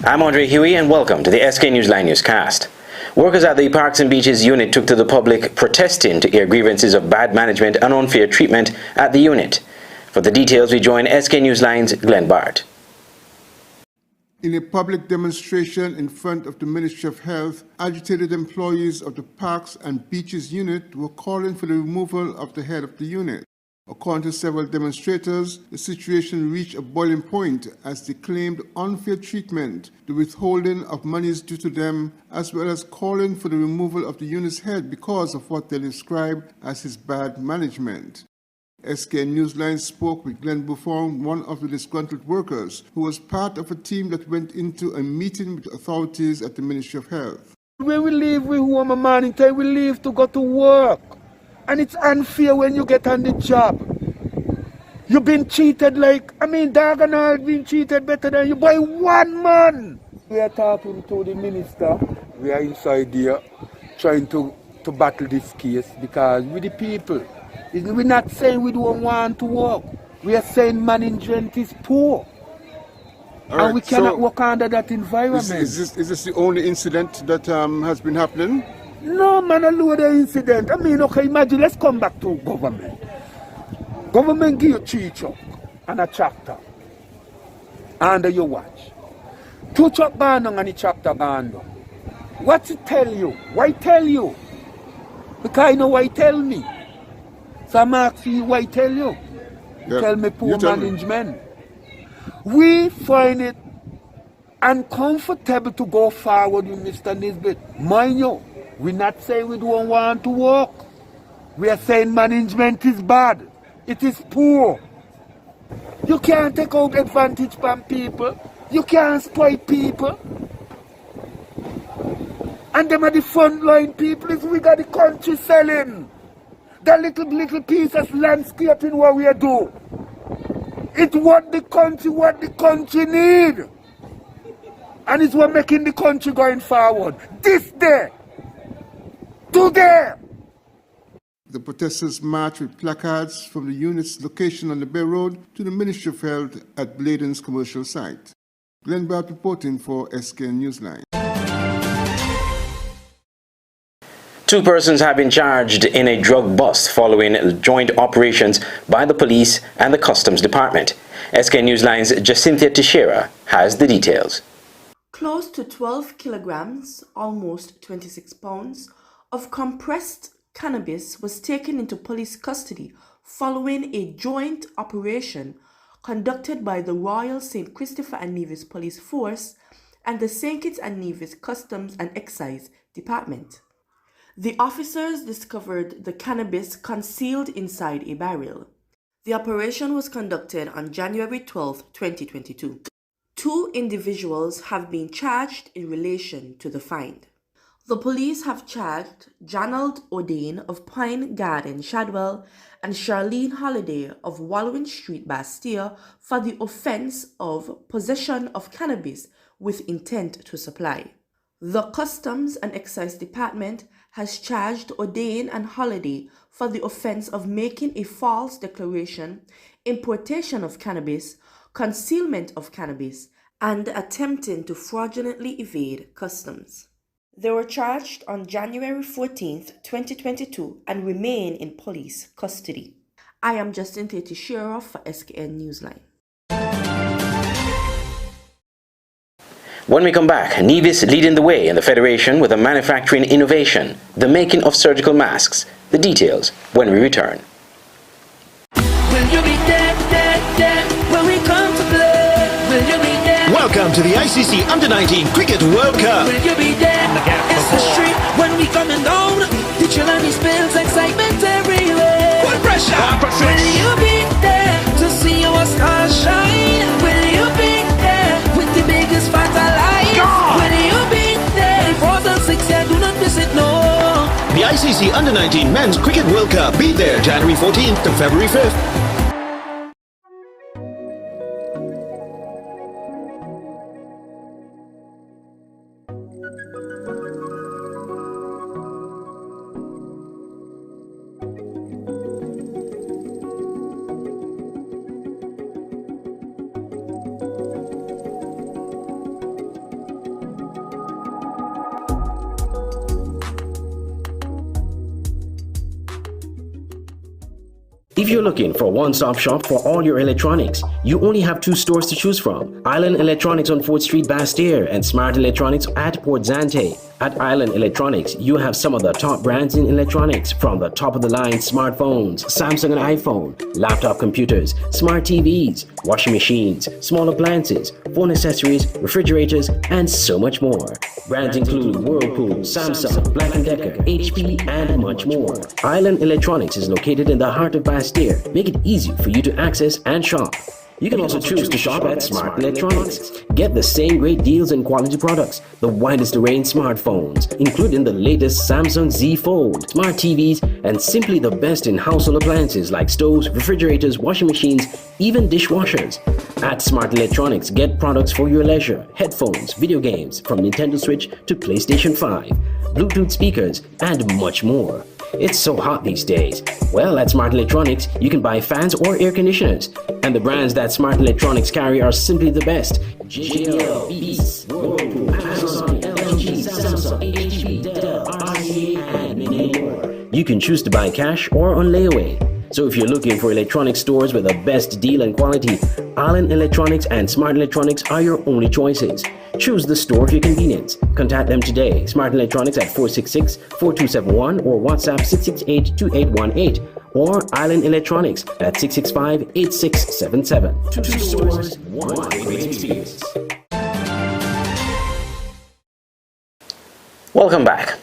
I'm Andre Huey and welcome to the SK Newsline Newscast. Workers at the Parks and Beaches unit took to the public protesting to air grievances of bad management and unfair treatment at the unit. For the details, we join SK Newsline's Glenn Bart. In a public demonstration in front of the Ministry of Health, agitated employees of the Parks and Beaches unit were calling for the removal of the head of the unit. According to several demonstrators, the situation reached a boiling point as they claimed unfair treatment, the withholding of monies due to them, as well as calling for the removal of the unit's head because of what they described as his bad management. SK Newsline spoke with Glenn Buffon, one of the disgruntled workers, who was part of a team that went into a meeting with authorities at the Ministry of Health. When we leave, we home a morning time, we leave to go to work. And it's unfair when you get on the job. You've been cheated dog and all been cheated better than you by 1 man. We are talking to the minister. We are inside there trying to battle this case because with the people. We're not saying we don't want to work. We are saying management is poor. And we cannot work under that environment. Is this the only incident that has been happening? No, man, a load of incident. Okay, imagine, let's come back to government. Government give you 3 trucks and a tractor. Under your watch. 2 trucks gone down and the tractor gone down. What's it tell you? Why tell you? Because I know why tell me. So I'm asking you why tell you. Yeah. Tell me poor management. We find it uncomfortable to go forward with Mr. Nisbet. Mind you, we're not saying we don't want to work. We are saying management is bad. It is poor. You can't take out advantage from people. You can't exploit people. And them are the frontline people. We got the country selling. That little piece of landscaping what we do. It's what the country need. And it's what making the country going forward. This day. Today. The protesters marched with placards from the unit's location on the Bay Road to the Ministry of Health at Bladen's commercial site. Glenn Bart reporting for SK Newsline. 2 persons have been charged in a drug bust following joint operations by the police and the Customs Department. SK Newsline's Jacinthia Teixeira has the details. Close to 12 kilograms, almost 26 pounds, of compressed cannabis was taken into police custody following a joint operation conducted by the Royal St. Christopher and Nevis Police Force and the St. Kitts and Nevis Customs and Excise Department. The officers discovered the cannabis concealed inside a barrel. The operation was conducted on January 12, 2022. 2 individuals have been charged in relation to the find. The police have charged Janald O'Dane of Pine Garden, Shadwell, and Charlene Holiday of Walwyn Street, Bastille, for the offense of possession of cannabis with intent to supply. The Customs and Excise Department has charged O'Dane and Holiday for the offense of making a false declaration, importation of cannabis, concealment of cannabis, and attempting to fraudulently evade customs. They were charged on January 14, 2022 and remain in police custody. I am Jacinthia Teixeira for SKN Newsline. When we come back, Nevis leading the way in the Federation with a manufacturing innovation, the making of surgical masks. The details when we return. Will you be there when we come to play? Will you be there? Welcome to the ICC Under-19 Cricket World Cup. Will you be there? It's the street when we coming down. The children spills excitement everywhere. What pressure? Will you be there to see our stars shine? Will you be there with the biggest fight alive? Will you be there? 4 and 6, yeah, do not miss it, no. The ICC Under-19 Men's Cricket World Cup. Be there January 14th to February 5th. If you're looking for a one-stop shop for all your electronics, you only have 2 stores to choose from: Island Electronics on 4th Street, Bastyr, and Smart Electronics at Port Zante. At Island Electronics, you have some of the top brands in electronics, from the top-of-the-line smartphones, Samsung and iPhone, laptop computers, smart TVs, washing machines, small appliances, phone accessories, refrigerators, and so much more. Brands include Whirlpool, Samsung, Black & Decker, HP, and much more. Island Electronics is located in the heart of Bastyr. Make it easy for you to access and shop. You can also choose to shop at Smart Electronics. Get the same great deals and quality products, the widest array in smartphones, including the latest Samsung Z Fold, smart TVs, and simply the best in household appliances like stoves, refrigerators, washing machines, even dishwashers. At Smart Electronics, get products for your leisure: headphones, video games, from Nintendo Switch to PlayStation 5, Bluetooth speakers, and much more. It's so hot these days. Well, at Smart Electronics, you can buy fans or air conditioners. And the brands that Smart Electronics carry are simply the best: JL, Beats, Whirlpool, Amazon, LG, Samsung, HP, Dell, RCA, and many more. You can choose to buy cash or on layaway. So if you're looking for electronic stores with the best deal and quality, Island Electronics and Smart Electronics are your only choices. Choose the store of your convenience. Contact them today. Smart Electronics at 466-4271 or WhatsApp 668-2818, or Island Electronics at 665-8677. 2 stores, 1 great experience. Welcome back.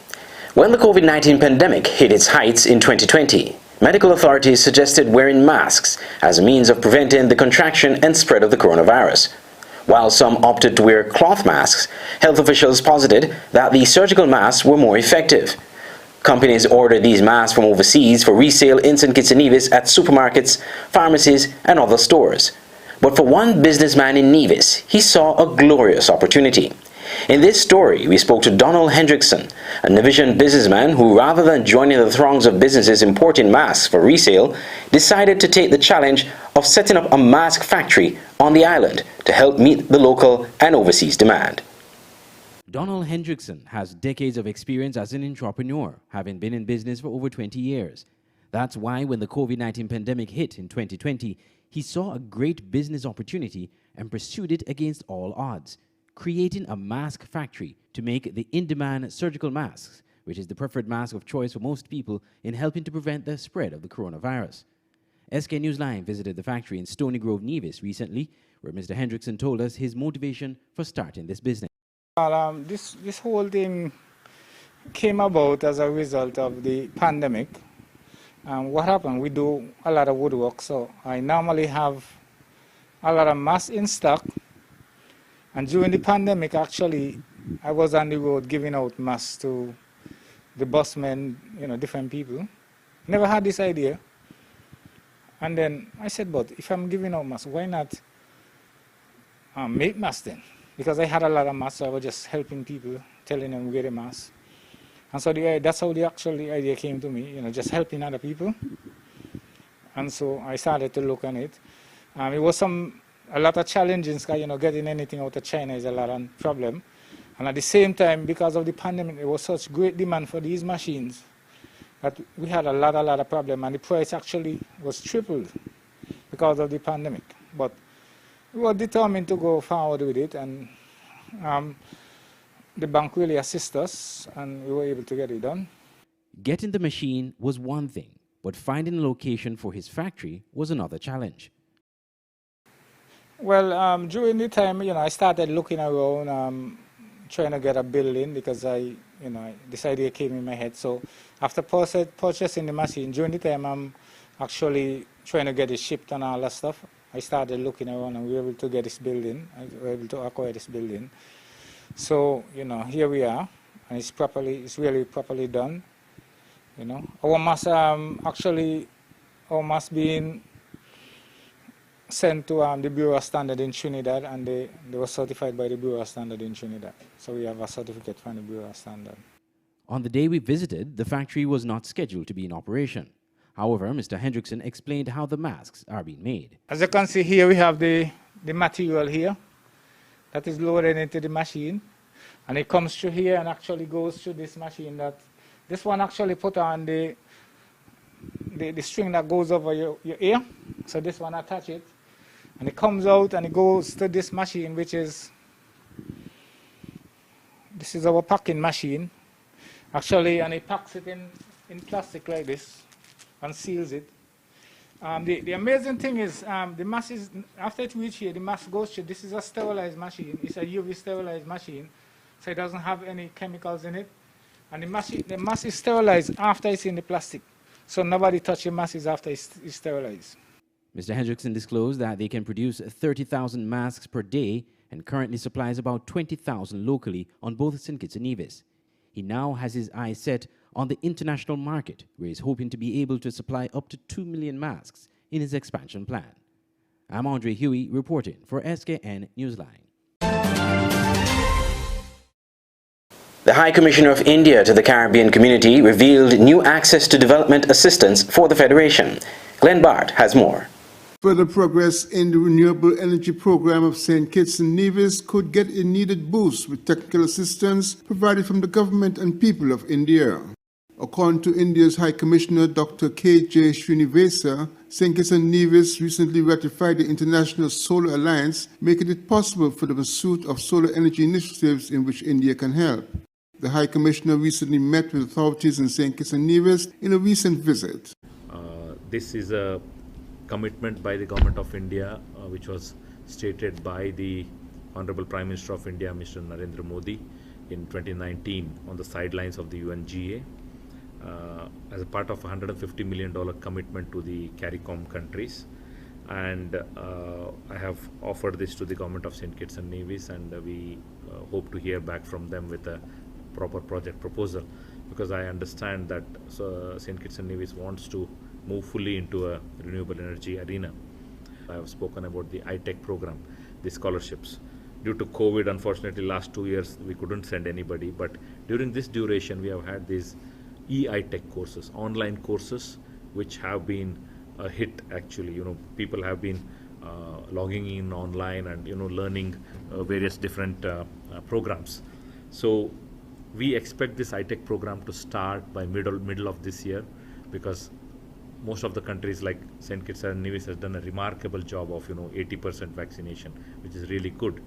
When the COVID-19 pandemic hit its heights in 2020, medical authorities suggested wearing masks as a means of preventing the contraction and spread of the coronavirus. While some opted to wear cloth masks, health officials posited that the surgical masks were more effective. Companies ordered these masks from overseas for resale in St. Kitts and Nevis at supermarkets, pharmacies, and other stores. But for one businessman in Nevis, he saw a glorious opportunity. In this story, we spoke to Donald Hendrickson, a Nevisian businessman who, rather than joining the throngs of businesses importing masks for resale, decided to take the challenge of setting up a mask factory on the island to help meet the local and overseas demand. Donald Hendrickson has decades of experience as an entrepreneur, having been in business for over 20 years. That's why when the COVID-19 pandemic hit in 2020, he saw a great business opportunity and pursued it against all odds, creating a mask factory to make the in-demand surgical masks, which is the preferred mask of choice for most people in helping to prevent the spread of the coronavirus. SK Newsline visited the factory in Stony Grove, Nevis recently, where Mr. Hendrickson told us his motivation for starting this business. This whole thing came about as a result of the pandemic. What happened? We do a lot of woodwork, so I normally have a lot of masks in stock. And during the pandemic, actually, I was on the road giving out masks to the busmen, different people. Never had this idea. And then I said, but if I'm giving out masks, why not make masks then? Because I had a lot of masks, so I was just helping people, telling them wear the mask. And so that's how the idea came to me, just helping other people. And so I started to look on it. It was a lot of challenges, because getting anything out of China is a lot of problem. And at the same time, because of the pandemic, there was such great demand for these machines that we had a lot of problem, and the price actually was tripled because of the pandemic. But we were determined to go forward with it, and the bank really assisted us, and we were able to get it done. Getting the machine was one thing, but finding a location for his factory was another challenge. Well, during the time, I started looking around, trying to get a building, because this idea came in my head. So after purchasing the machine, during the time I'm actually trying to get it shipped and all that stuff, I started looking around, and we were able to get this building. We were able to acquire this building. So, here we are, and it's really properly done. Our mask our mask being sent to the Bureau of Standard in Trinidad, and they were certified by the Bureau of Standard in Trinidad. So we have a certificate from the Bureau of Standard. On the day we visited, the factory was not scheduled to be in operation. However, Mr. Hendrickson explained how the masks are being made. As you can see here, we have the material here that is loaded into the machine, and it comes through here and actually goes through this machine. This one actually put on the the string that goes over your ear. So this one, I attach it, and it comes out and it goes to this machine, which is, this is our packing machine, actually, and it packs it in plastic like this and seals it. The amazing thing is the mass is, after it reaches here, the mass goes through. This is a sterilized machine. It's a UV sterilized machine, so it doesn't have any chemicals in it. And the mass is sterilized after it's in the plastic. So nobody touches masses after it's sterilized. Mr. Hendrickson disclosed that they can produce 30,000 masks per day and currently supplies about 20,000 locally on both St. Kitts and Nevis. He now has his eyes set on the international market, where he's hoping to be able to supply up to 2 million masks in his expansion plan. I'm Andre Huey reporting for SKN Newsline. The High Commissioner of India to the Caribbean Community revealed new access to development assistance for the Federation. Glenn Bart has more. Further progress in the renewable energy program of St. Kitts and Nevis could get a needed boost with technical assistance provided from the government and people of India. According to India's High Commissioner Dr. K.J. Srinivasa, St. Kitts and Nevis recently ratified the International Solar Alliance, making it possible for the pursuit of solar energy initiatives in which India can help. The High Commissioner recently met with authorities in St. Kitts and Nevis in a recent visit. This is a commitment by the Government of India, which was stated by the Honorable Prime Minister of India, Mr. Narendra Modi, in 2019 on the sidelines of the UNGA, as a part of a $150 million commitment to the CARICOM countries. And I have offered this to the Government of St. Kitts and Nevis, and we hope to hear back from them with a proper project proposal, because I understand that St. Kitts and Nevis wants to move fully into a renewable energy arena. I have spoken about the iTech program, the scholarships. Due to COVID, unfortunately, last 2 years we couldn't send anybody, but during this duration we have had these iTech courses, online courses, which have been a hit actually. People have been logging in online and learning various different programs. So we expect this iTech program to start by middle of this year, because most of the countries like St. Kitts and Nevis has done a remarkable job of 80% vaccination, which is really good.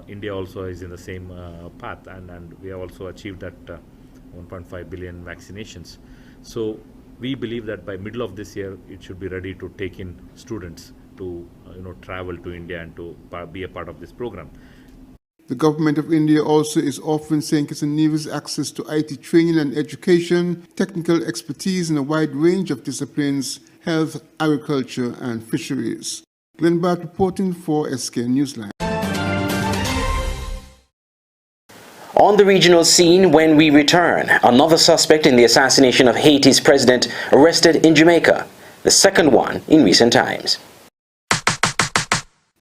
India also is in the same path, and we have also achieved that 1.5 billion vaccinations. So we believe that by middle of this year it should be ready to take in students to travel to India and to be a part of this program. The Government of India also is offering St. Kitts and Nevis access to IT training and education, technical expertise in a wide range of disciplines, health, agriculture, and fisheries. Glenn Bart reporting for SKN Newsline. On the regional scene when we return, another suspect in the assassination of Haiti's president arrested in Jamaica, the second one in recent times.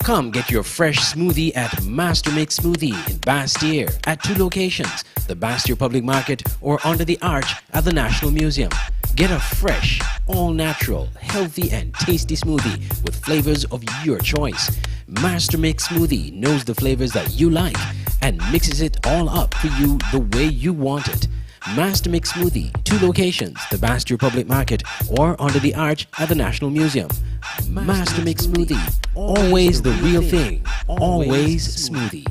Come get your fresh smoothie at Master Mix Smoothie in Bastyr at 2 locations, the Bastyr Public Market or under the arch at the National Museum. Get a fresh, all-natural, healthy and tasty smoothie with flavors of your choice. Master Mix Smoothie knows the flavors that you like and mixes it all up for you the way you want it. Master Mix Smoothie, 2 locations, the Bastyr Public Market or under the arch at the National Museum. Master Mix Smoothie, always the real thing, always smoothie.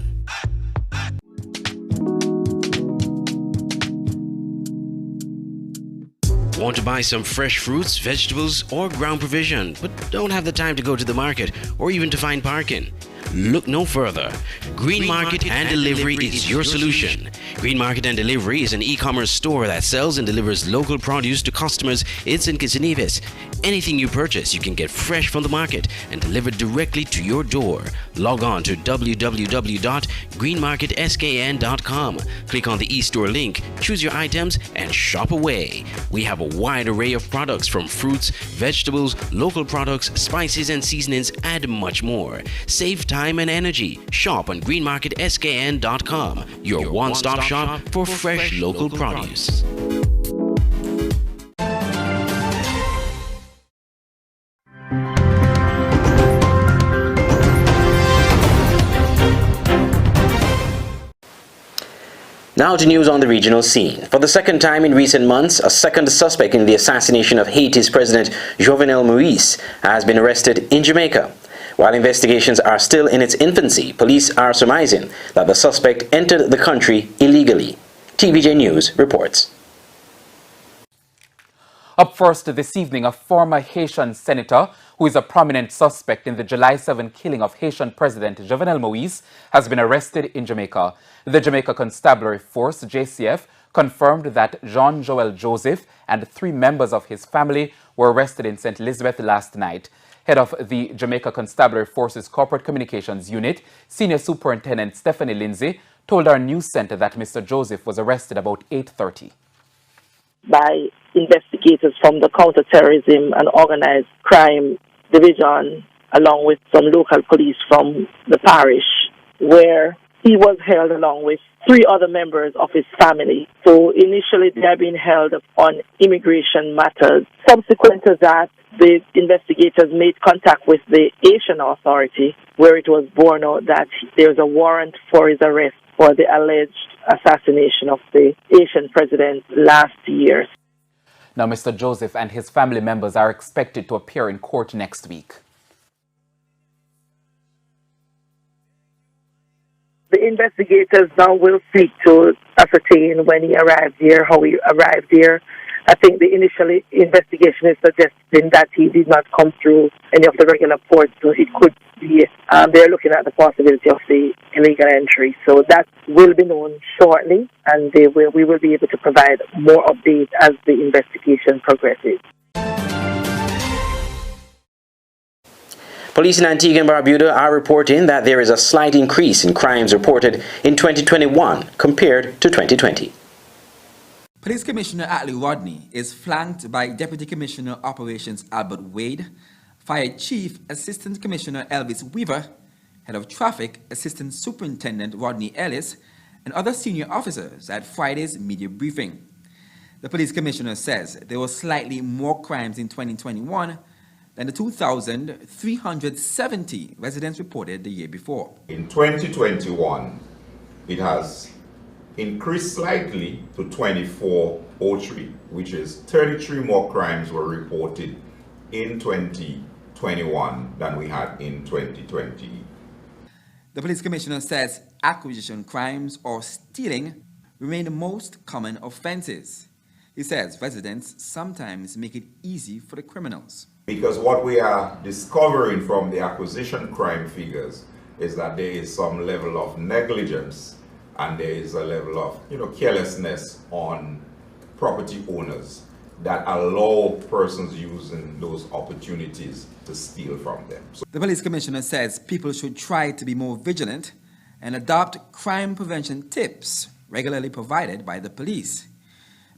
Want to buy some fresh fruits, vegetables, or ground provision, but don't have the time to go to the market or even to find parking? Look no further. Green Market and Delivery is your solution. Green Market and Delivery is an e-commerce store that sells and delivers local produce to customers in St. Kitts and Nevis. Anything you purchase, you can get fresh from the market and delivered directly to your door. Log on to www.greenmarketskn.com. Click on the e-store link, choose your items, and shop away. We have a wide array of products from fruits, vegetables, local products, spices and seasonings, and much more. Save time and energy. Shop on greenmarketskn.com, your one-stop shop for fresh local produce. Now to news on the regional scene. For the second time in recent months, a second suspect in the assassination of Haiti's President Jovenel Moïse has been arrested in Jamaica. While investigations are still in its infancy, police are surmising that the suspect entered the country illegally. TVJ News reports. Up first this evening, a former Haitian senator who is a prominent suspect in the July 7 killing of Haitian President Jovenel Moïse has been arrested in Jamaica. The Jamaica Constabulary Force, JCF, confirmed that Jean-Joel Joseph and 3 members of his family were arrested in St. Elizabeth last night. Head of the Jamaica Constabulary Force's Corporate Communications Unit, Senior Superintendent Stephanie Lindsay, told our news center that Mr. Joseph was arrested about 8:30. By investigators from the Counterterrorism and Organized Crime Division, along with some local police from the parish, where he was held along with 3 other members of his family. So initially they are being held on immigration matters. Subsequent to that, the investigators made contact with the Haitian authority, where it was borne out that there's a warrant for his arrest for the alleged assassination of the Haitian president last year. Now, Mr. Joseph and his family members are expected to appear in court next week. The investigators now will seek to ascertain when he arrived here, how he arrived here. I think the initial investigation is suggesting that he did not come through any of the regular ports, so it could be, they're looking at the possibility of the illegal entry. So that will be known shortly, and we will be able to provide more updates as the investigation progresses. Police in Antigua and Barbuda are reporting that there is a slight increase in crimes reported in 2021 compared to 2020. Police Commissioner Atlee Rodney is flanked by Deputy Commissioner Operations Albert Wade, Fire Chief Assistant Commissioner Elvis Weaver, Head of Traffic Assistant Superintendent Rodney Ellis, and other senior officers at Friday's media briefing. The Police Commissioner says there were slightly more crimes in 2021 than the 2,370 residents reported the year before. In 2021, it has increased slightly to 2403, which is 33 more crimes were reported in 2021 than we had in 2020. The Police Commissioner says acquisition crimes or stealing remain the most common offenses. He says residents sometimes make it easy for the criminals. Because what we are discovering from the acquisition crime figures is that there is some level of negligence and there is a level of carelessness on property owners that allow persons using those opportunities to steal from them. The Police Commissioner says people should try to be more vigilant and adopt crime prevention tips regularly provided by the police.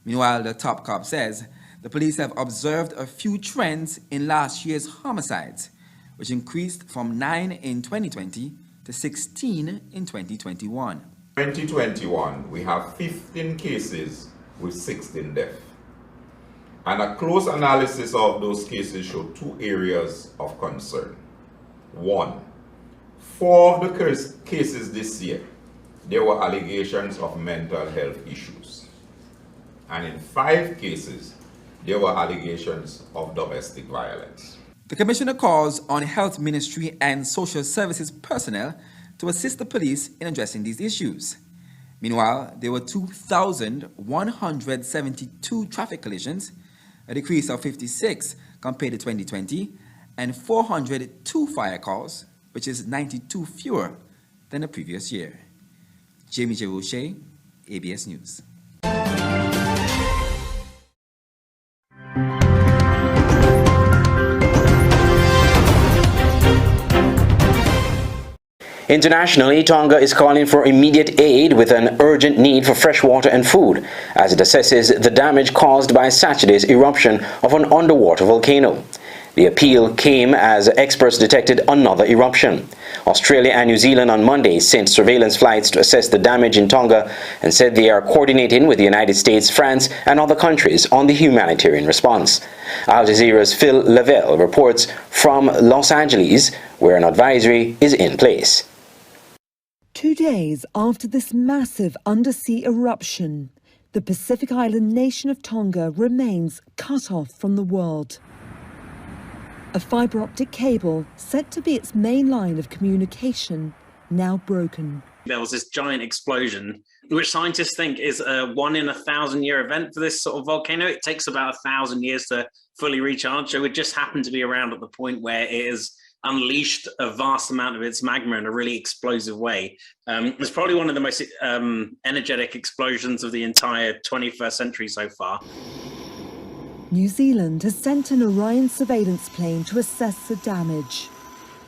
Meanwhile, the top cop says the police have observed a few trends in last year's homicides, which increased from 9 in 2020 to 16 in 2021. 2021, we have 15 cases with 16 deaths. And a close analysis of those cases showed 2 areas of concern. 1, 4 of the cases this year, there were allegations of mental health issues. And in 5 cases, there were allegations of domestic violence. The Commissioner calls on Health Ministry and Social Services personnel to assist the police in addressing these issues. Meanwhile, there were 2,172 traffic collisions, a decrease of 56 compared to 2020, and 402 fire calls, which is 92 fewer than the previous year. Jamie J. Roche, ABS News. Internationally, Tonga is calling for immediate aid with an urgent need for fresh water and food as it assesses the damage caused by Saturday's eruption of an underwater volcano. The appeal came as experts detected another eruption. Australia and New Zealand on Monday sent surveillance flights to assess the damage in Tonga and said they are coordinating with the United States, France, and other countries on the humanitarian response. Al Jazeera's Phil Lavelle reports from Los Angeles, where an advisory is in place. 2 days after this massive undersea eruption, the Pacific island nation of Tonga remains cut off from the world. A fibre optic cable, said to be its main line of communication, now broken. There was this giant explosion, which scientists think is a 1 in 1,000-year event for this sort of volcano. It takes about 1,000 years to fully recharge, so it just happened to be around at the point where it has unleashed a vast amount of its magma in a really explosive way. It's probably one of the most energetic explosions of the entire 21st century so far. New Zealand has sent an Orion surveillance plane to assess the damage.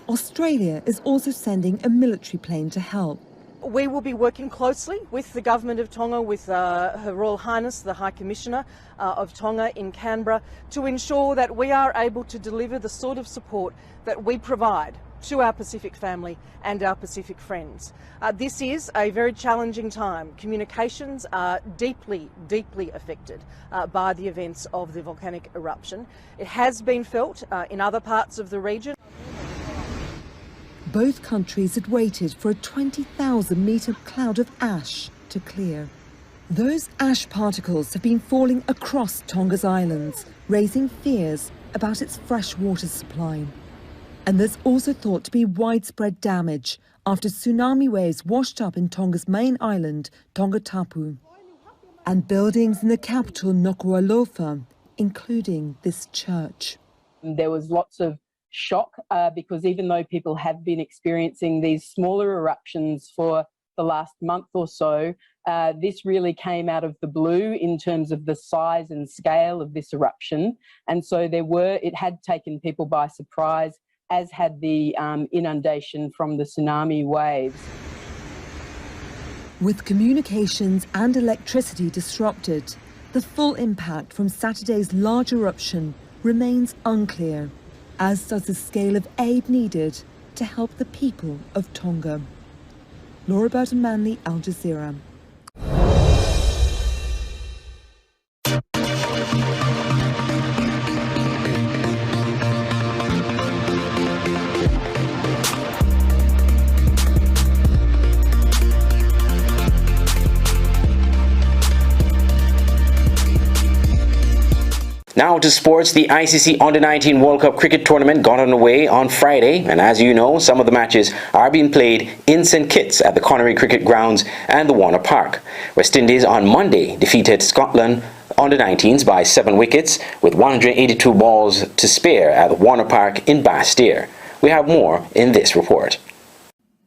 Australia is also sending a military plane to help. We will be working closely with the Government of Tonga, with Her Royal Highness, the High Commissioner of Tonga in Canberra, to ensure that we are able to deliver the sort of support that we provide to our Pacific family and our Pacific friends. This is a very challenging time. Communications are deeply, deeply affected by the events of the volcanic eruption. It has been felt in other parts of the region. Both countries had waited for a 20,000-metre cloud of ash to clear. Those ash particles have been falling across Tonga's islands, raising fears about its fresh water supply. And there's also thought to be widespread damage after tsunami waves washed up in Tonga's main island, Tongatapu, and buildings in the capital, Nuku'alofa, including this church. There was lots of shock because even though people have been experiencing these smaller eruptions for the last month or so, this really came out of the blue in terms of the size and scale of this eruption. And so it had taken people by surprise, as had the inundation from the tsunami waves. With communications and electricity disrupted, the full impact from Saturday's large eruption remains unclear, as does the scale of aid needed to help the people of Tonga. Laura Burton-Manley, Al Jazeera. Now to sports. The ICC Under-19 World Cup Cricket Tournament got underway on Friday, and as you know, some of the matches are being played in St Kitts at the Connery Cricket Grounds and the Warner Park. West Indies on Monday defeated Scotland Under-19s by 7 wickets with 182 balls to spare at the Warner Park in Bastille. We have more in this report.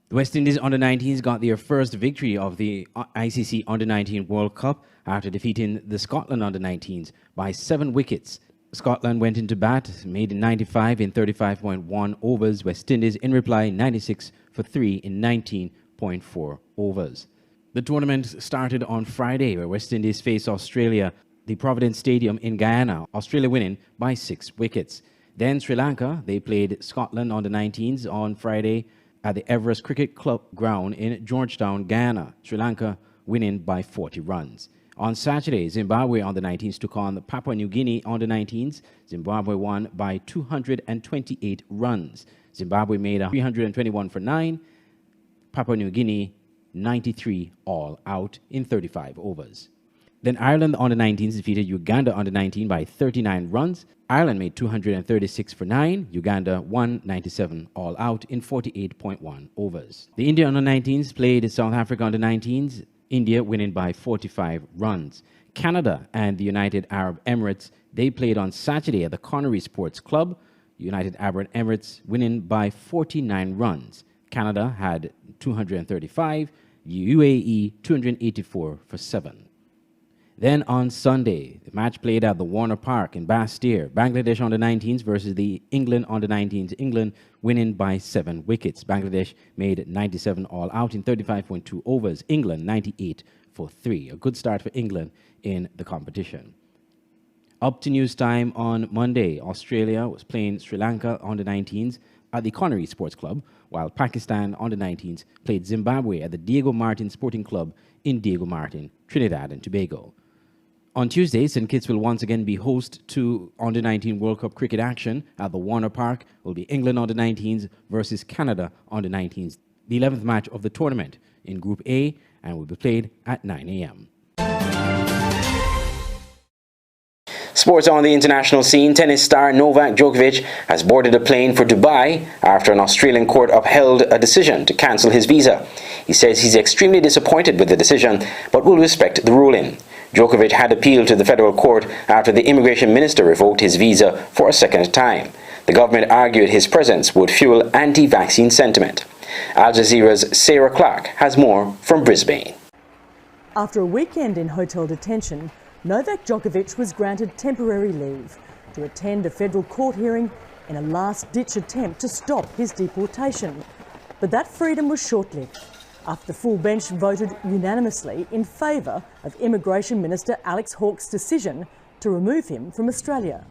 The West Indies Under-19s got their first victory of the ICC Under-19 World Cup after defeating the Scotland Under-19s by 7 wickets. Scotland went into bat, made 95 in 35.1 overs. West Indies, in reply, 96 for 3 in 19.4 overs. The tournament started on Friday, where West Indies faced Australia, the Providence Stadium in Guyana, Australia winning by 6 wickets. Then Sri Lanka, they played Scotland Under-19s on Friday at the Everest Cricket Club ground in Georgetown, Guyana. Sri Lanka winning by 40 runs. On Saturday, Zimbabwe Under-19s took on the Papua New Guinea Under-19s. Zimbabwe won by 228 runs. Zimbabwe made 321 for 9. Papua New Guinea 93 all out in 35 overs. Then Ireland Under-19s defeated Uganda Under-19 by 39 runs. Ireland made 236 for 9. Uganda won 97 all out in 48.1 overs. The India Under-19s played South Africa Under-19s. India winning by 45 runs. Canada and the United Arab Emirates, they played on Saturday at the Connery Sports Club. United Arab Emirates winning by 49 runs. Canada had 235, UAE 284 for 7. Then on Sunday, the match played at the Warner Park in Bastille. Bangladesh Under-19s versus the England Under-19s. England winning by 7 wickets. Bangladesh made 97 all out in 35.2 overs. England 98 for 3. A good start for England in the competition. Up to news time on Monday, Australia was playing Sri Lanka Under-19s at the Connery Sports Club, while Pakistan Under-19s played Zimbabwe at the Diego Martin Sporting Club in Diego Martin, Trinidad and Tobago. On Tuesday, St Kitts will once again be host to Under-19 World Cup cricket action at the Warner Park. Will be England Under-19s versus Canada Under-19s. the 11th match of the tournament in Group A and will be played at 9 a.m. Sports on the international scene. Tennis star Novak Djokovic has boarded a plane for Dubai after an Australian court upheld a decision to cancel his visa. He says he's extremely disappointed with the decision, but will respect the ruling. Djokovic had appealed to the federal court after the immigration minister revoked his visa for a second time. The government argued his presence would fuel anti-vaccine sentiment. Al Jazeera's Sarah Clark has more from Brisbane. After a weekend in hotel detention, Novak Djokovic was granted temporary leave to attend a federal court hearing in a last-ditch attempt to stop his deportation. But that freedom was short-lived after the full bench voted unanimously in favour of Immigration Minister Alex Hawke's decision to remove him from Australia.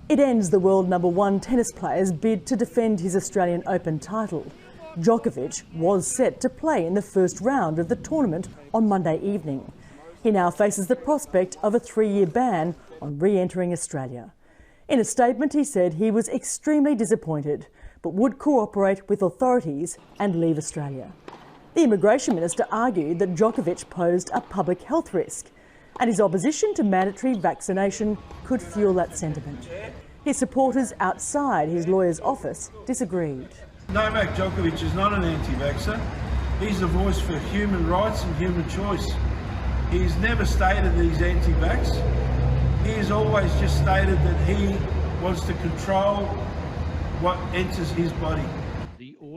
It ends the world #1 tennis player's bid to defend his Australian Open title. Djokovic was set to play in the first round of the tournament on Monday evening. He now faces the prospect of a 3-year ban on re-entering Australia. In a statement, he said he was extremely disappointed, but would cooperate with authorities and leave Australia. The Immigration Minister argued that Djokovic posed a public health risk, and his opposition to mandatory vaccination could fuel that sentiment. His supporters outside his lawyer's office disagreed. Novak Djokovic is not an anti-vaxxer. He's the voice for human rights and human choice. He's never stated that he's anti-vax. He has always just stated that he wants to control what enters his body.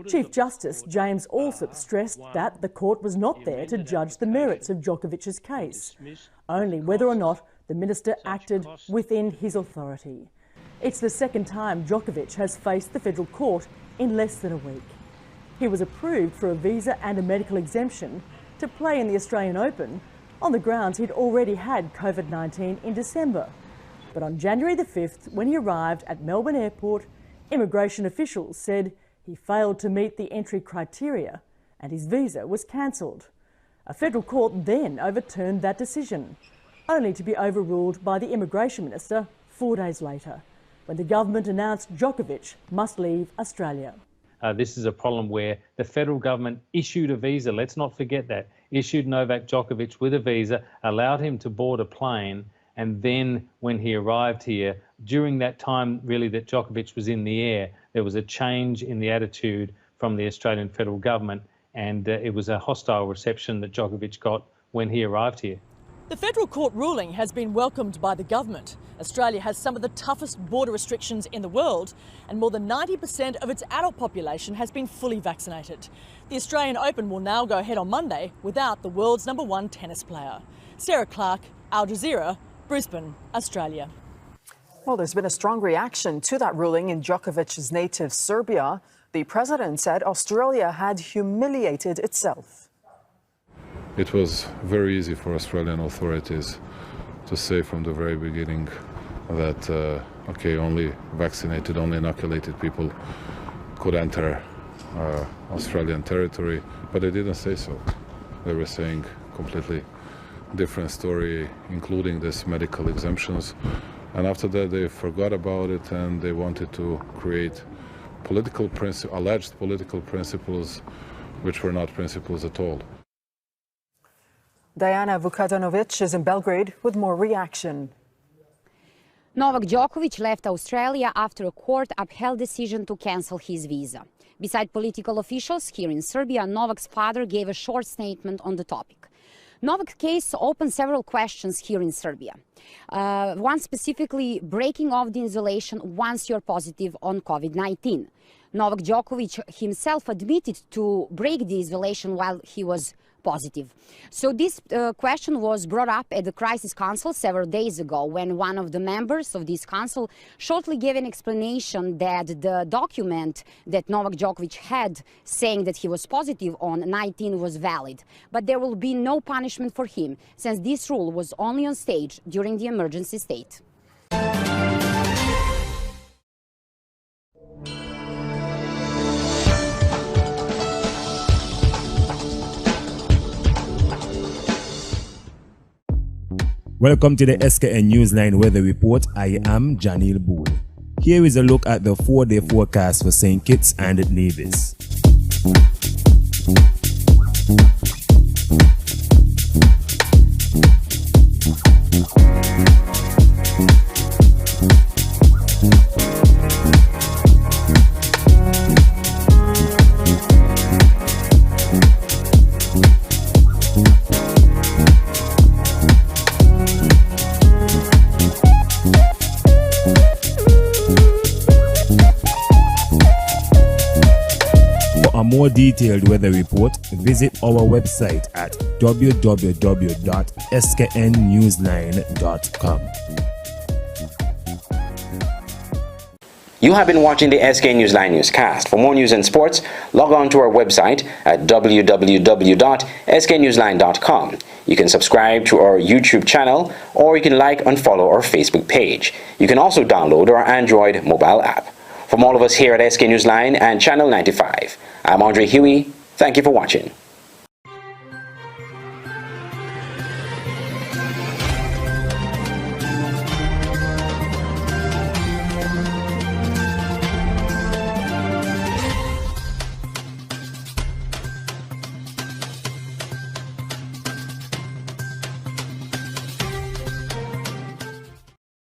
Chief Justice James Alsop stressed that the court was not there to judge the merits of Djokovic's case, only whether or not the minister acted within his authority. It's the second time Djokovic has faced the federal court in less than a week. He was approved for a visa and a medical exemption to play in the Australian Open on the grounds he'd already had COVID-19 in December. But on January the 5th, when he arrived at Melbourne Airport, immigration officials said he failed to meet the entry criteria and his visa was cancelled. A federal court then overturned that decision, only to be overruled by the immigration minister 4 days later, when the government announced Djokovic must leave Australia. This is a problem where the federal government issued a visa, let's not forget that, issued Novak Djokovic with a visa, allowed him to board a plane, and then when he arrived here, during that time really that Djokovic was in the air, there was a change in the attitude from the Australian federal government, and it was a hostile reception that Djokovic got when he arrived here. The federal court ruling has been welcomed by the government. Australia has some of the toughest border restrictions in the world, and more than 90% of its adult population has been fully vaccinated. The Australian Open will now go ahead on Monday without the world's #1 tennis player. Sarah Clark, Al Jazeera, Brisbane, Australia. Well, there's been a strong reaction to that ruling in Djokovic's native Serbia. The president said Australia had humiliated itself. It was very easy for Australian authorities to say from the very beginning that, only vaccinated, only inoculated people could enter Australian territory, but they didn't say so. They were saying completely different story, including this medical exemptions. And after that, they forgot about it and they wanted to create alleged political principles, which were not principles at all. Diana Vukadinovic is in Belgrade with more reaction. Novak Djokovic left Australia after a court upheld decision to cancel his visa. Beside political officials here in Serbia, Novak's father gave a short statement on the topic. Novak's case opened several questions here in Serbia. One specifically breaking off the isolation once you're positive on COVID-19. Novak Djokovic himself admitted to break the isolation while he was positive. So this question was brought up at the Crisis Council several days ago when one of the members of this council shortly gave an explanation that the document that Novak Djokovic had saying that he was positive on 19 was valid. But there will be no punishment for him since this rule was only on stage during the emergency state. Welcome to the SKN Newsline Weather Report. I am Janil Boole. Here is a look at the 4-day forecast for St. Kitts and Nevis. For a more detailed weather report, visit our website at www.sknnewsline.com. You have been watching the SK Newsline Newscast. For more news and sports, log on to our website at www.sknewsline.com. You can subscribe to our YouTube channel, or you can like and follow our Facebook page. You can also download our Android mobile app. From all of us here at SK Newsline and Channel 95, I'm Andre Huey. Thank you for watching.